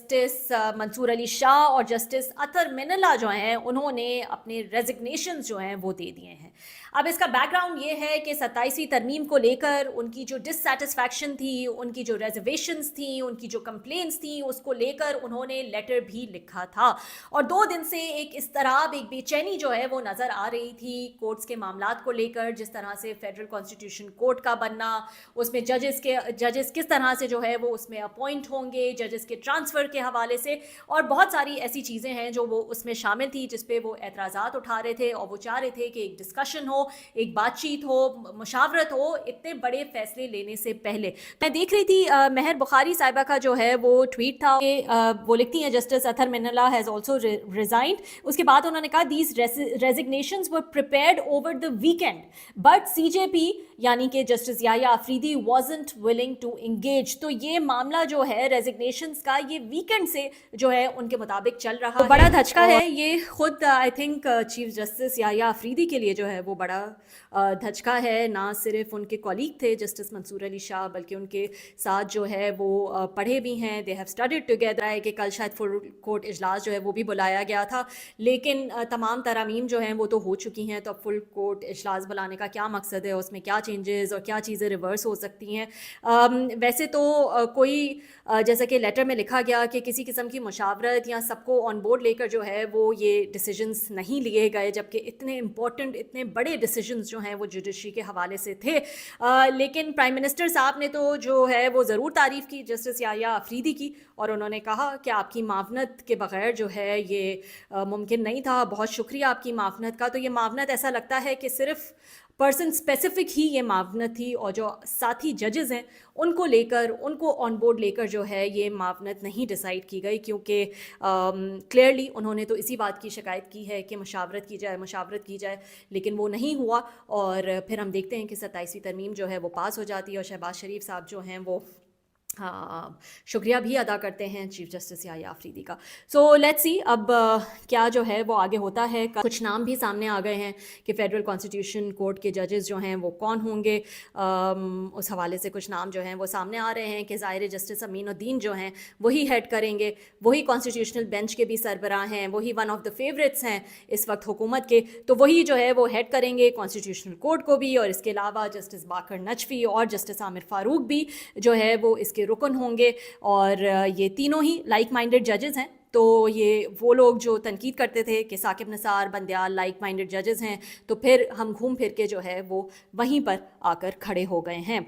Justice Mansoor Ali Shah और justice Athar Minallah जो हैं उन्होंने अपने रेजिग्नेशन जो हैं वो दे दिए हैं। अब इसका बैकग्राउंड ये है कि 27वीं तरमीम को लेकर उनकी जो डिससेटिस्फैक्शन थी, उनकी जो रेजर्वेशंस थी, उनकी जो कंप्लेंट्स थी, उसको लेकर उन्होंने लेटर भी लिखा था और 2 दिन से एक इस्तराब, एक बेचैनी जो है वो नज़र आ रही थी कोर्ट्स के मामलात को लेकर। जिस तरह से फेडरल कॉन्स्टिट्यूशन कोर्ट का बनना, उसमें जजेस किस तरह से जो है वो उसमें अपॉइंट होंगे, जजेस के ट्रांसफ़र के हवाले से, और बहुत सारी ऐसी चीज़ें हैं जो वो उसमें शामिल थी जिस पे वो एतराज़ात उठा रहे थे और वो चाह रहे थे कि एक डिस्कशन हो, एक बातचीत हो, मुशावरत हो इतने बड़े फैसले लेने से पहले। मैं देख रही थी महर बुखारी साहिबा का जो है वो ट्वीट था कि वो लिखती हैं justice Athar Minallah has also resigned. उसके बाद उन्होंने कहा these resignations were prepared over the weekend but CJP यानी कि justice Yahya Afridi wasn't willing to engage. तो ये मामला जो है रेजिग्नेशंस का ये वीकेंड से जो है उनके मुताबिक चल रहा है। बड़ा धचका है ये, खुद I think chief justice Yahya Afridi के लिए जो है वो बड़ा धचका है। ना सिर्फ उनके कॉलीग थे जस्टिस मंसूर अली शाह, बल्कि उनके साथ जो है वो पढ़े भी हैं, दे हैव स्टडीड टुगेदर। है कि कल शायद फुल कोर्ट इजलास जो है वो भी बुलाया गया था, लेकिन तमाम तरामीम जो हैं वो तो हो चुकी हैं। तो अब फुल कोर्ट इजलास बुलाने का क्या मकसद है, उसमें क्या चेंजेस और क्या चीज़ें रिवर्स हो सकती हैं। वैसे तो कोई जैसा कि लेटर में लिखा गया कि किसी किस्म की मुशावरत या सबको ऑन बोर्ड लेकर जो है वो ये डिसीजंस नहीं लिए गए, जबकि इतने इंपॉर्टेंट, इतने बड़े डिसीजंस जो हैं वो जुडिशरी के हवाले से थे। लेकिन प्राइम मिनिस्टर साहब ने तो जो है वो ज़रूर तारीफ़ की जस्टिस याह्या अफरीदी की, और उन्होंने कहा कि आपकी मावनत के बग़ैर जो है ये मुमकिन नहीं था। बहुत शुक्रिया आपकी मावनत का। तो ये मावनत ऐसा लगता है कि सिर्फ पर्सन स्पेसिफिक ही ये मावनत थी, और जो साथी जजेस हैं उनको लेकर, उनको ऑन बोर्ड लेकर जो है ये मावनत नहीं डिसाइड की गई, क्योंकि क्लियरली उन्होंने तो इसी बात की शिकायत की है कि मुशावरत की जाए, लेकिन वो नहीं हुआ। और फिर हम देखते हैं कि 27वीं तरमीम जो है वो पास हो जाती है और शहबाज शरीफ साहब जो हैं वो शुक्रिया भी अदा करते हैं चीफ जस्टिस याह्या अफरीदी का। सो लेट्स सी अब क्या जो है वो आगे होता है। कुछ नाम भी सामने आ गए हैं कि फेडरल कॉन्स्टिट्यूशन कोर्ट के जजेस जो हैं वो कौन होंगे। उस हवाले से कुछ नाम जो हैं वो सामने आ रहे हैं कि ज़ाहिर जस्टिस अमीनुद्दीन जो हैं वही हेड करेंगे, वही कॉन्स्टिट्यूशनल बेंच के भी सरबराह हैं, वही वन ऑफ द फेवरेट्स हैं इस वक्त हुकूमत के, तो वही जो है वो हेड करेंगे कॉन्स्टिट्यूशनल कोर्ट को भी। और इसके अलावा जस्टिस बाकर नजफी और जस्टिस आमिर फ़ारूक भी जो है वो इसके रुकन होंगे, और ये तीनों ही लाइक माइंडेड जजेस हैं। तो ये वो लोग जो तनकीद करते थे कि साकिब निसार, बंदयाल लाइक माइंडेड जजेस हैं, तो फिर हम घूम फिर के जो है वो वहीं पर आकर खड़े हो गए हैं।